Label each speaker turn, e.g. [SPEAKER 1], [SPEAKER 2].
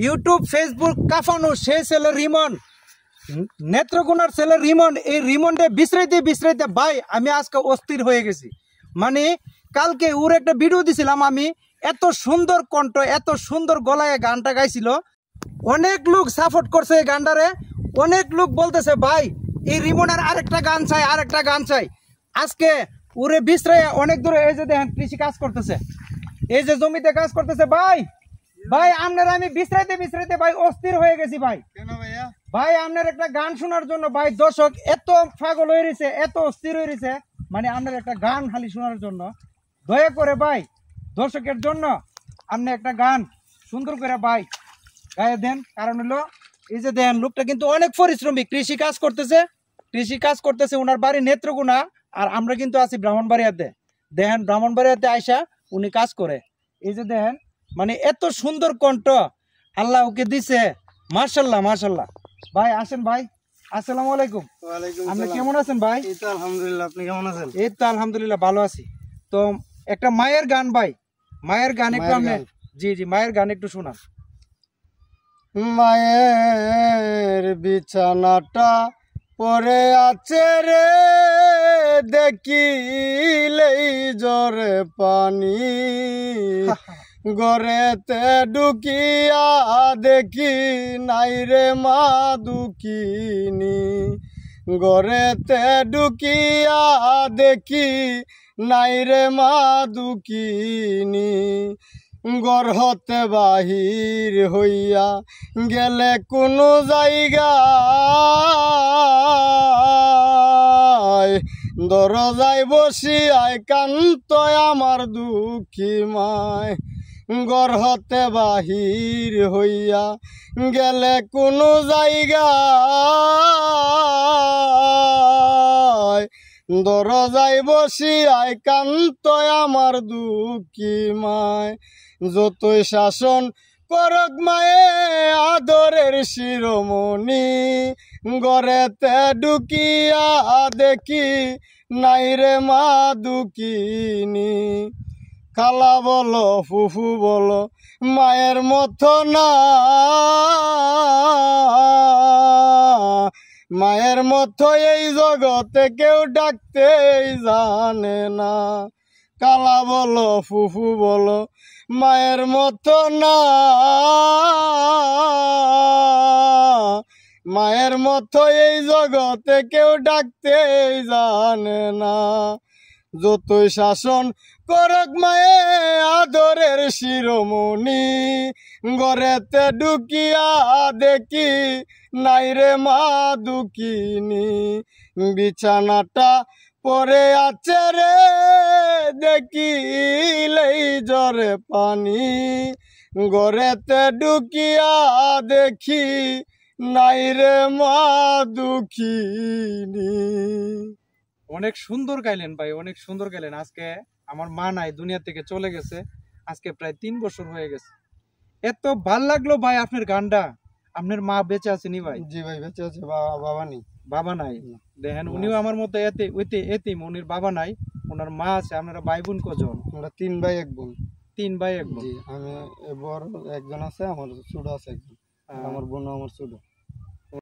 [SPEAKER 1] YouTube Facebook কাফানো সেই ছেলে রিমন, নেত্রকোনার ছেলে রিমন। এই রিমনটা বিশ্রাইতে বিশ্রাইতে ভাই আমি আজকে অস্থির হয়ে গেছি। মানে কালকে ওর একটা ভিডিও দিছিলাম আমি, এত সুন্দর কণ্ঠ, এত সুন্দর গলায় গানটা গাইছিল। অনেক লোক সাপোর্ট করছে এই গানটারে, অনেক লোক বলতেছে ভাই এই রিমনের আরেকটা গান চাই, আরেকটা গান চাই। আজকে ওরে বিশ্রাই অনেক দূরে, এই যে দেখেন কৃষি কাজ করতেছে, এই যে জমিতে কাজ করতেছে। ভাই ভাই আপনার আমি বিশ্রাইতে বিশ্রাইতে ভাই অস্থির হয়ে গেছি ভাই।
[SPEAKER 2] কেন ভাইয়া?
[SPEAKER 1] ভাই আপনার একটা গান শোনার জন্য ভাই দর্শক এত পাগল হয়ে রয়েছে, এত অস্থির হয়ে রয়েছে, মানে আপনার একটা গান খালি শোনার জন্য। দয়া করে ভাই দর্শকের জন্য আপনি একটা গান সুন্দর করে ভাই গায়ে দেন। কারণ হলো এই যে দেন লোকটা কিন্তু অনেক পরিশ্রমী, কৃষি কাজ করতেছে, কৃষি কাজ করতেছে। ওনার বাড়ি নেত্রকোনা, আর আমরা কিন্তু আছি ব্রাহ্মণবাড়িয়াতে। দেখেন ব্রাহ্মণবাড়িয়াতে আইসা উনি কাজ করে। এই যে দেখেন মানে এত সুন্দর কণ্ঠ আল্লাহ ওকে দিছে, মাশাল্লাহ মাশাল্লাহ। ভাই আসেন ভাই, আসসালামু আলাইকুম।
[SPEAKER 2] ওয়ালাইকুম
[SPEAKER 1] আপনি
[SPEAKER 2] আসসালাম।
[SPEAKER 1] কেমন আছেন ভাই?
[SPEAKER 2] এই তো আলহামদুলিল্লাহ, আপনি কেমন আছেন?
[SPEAKER 1] এই তো আলহামদুলিল্লাহ ভালো আছি। তো একটা মায়ের গান ভাই, মায়ের গান একটু আপনি, জি জি মায়ের গান একটু শোনান।
[SPEAKER 2] মায়ের বিছানাটা পরে আছে রে, দেখিলেই জরে পানি। গড়েতে ঢুকিয়া দেখি নাই রে মা দুঃখিনী। গড়েতে ঢুকিয়া দেখি নাই রে মা দুঃখিনী। গর্হতে বাহির হইয়া গেলে কোনো জায়গায়, দরজায় বসিয়ায় কান্ত আমার দুঃখী মায়। গর্হতে বাহির হইয়া গেলে কোনো জায়গায়, দরজায় বসিয়ায় কান্ত আমার দুঃখী মায়। যতই শাসন করক মায়ে আদরের শিরোমণি, গড়েতে ঢুকিয়া দেখি নাই রে মা দুঃখিনী। খালা বলো ফুফু বলো মায়ের মতো না, মায়ের মতো এই জগতে কেউ ডাকতেই জানে না। কালা বলো ফুফু বলো মায়ের মতো না, মায়ের মতো এই জগতে কেউ ডাকতেই জানে না। যতই শাসন করক মায়ে আদরের শিরোমণি, গড়েতে ঢুকিয়া দেখি নাই রে মা দুঃখিনী। বিছানাটা পরে আছে রে, দেখিলেই জরে পানি। গড়েতে ঢুকিয়া দেখি নাই রে মা দুঃখিনী।
[SPEAKER 1] অনেক সুন্দর গাইলেন ভাই, অনেক সুন্দর গাইলেন। আজকে আমার মা নাই, দুনিয়া থেকে চলে গেছে, আজকে প্রায় 3 বছর হয়ে গেছে। এত ভাল লাগলো ভাই আপনার গানটা। আপনার মা বেঁচে আছেনি ভাই?
[SPEAKER 2] জি ভাই বেঁচে আছে, বাবা নেই।
[SPEAKER 1] বাবা নাই, দেখেন উনিও আমার মতো এতিম, উনির বাবা নাই, ওনার মা আছে। আপনারা ভাই বোন কজন?
[SPEAKER 2] আমরা 3 ভাই 1 বোন।
[SPEAKER 1] 3 ভাই 1 বোন।
[SPEAKER 2] জি, আমি বড় একজন আছে, আমার ছোট আছে একজন, আমার বোন আমার ছোট।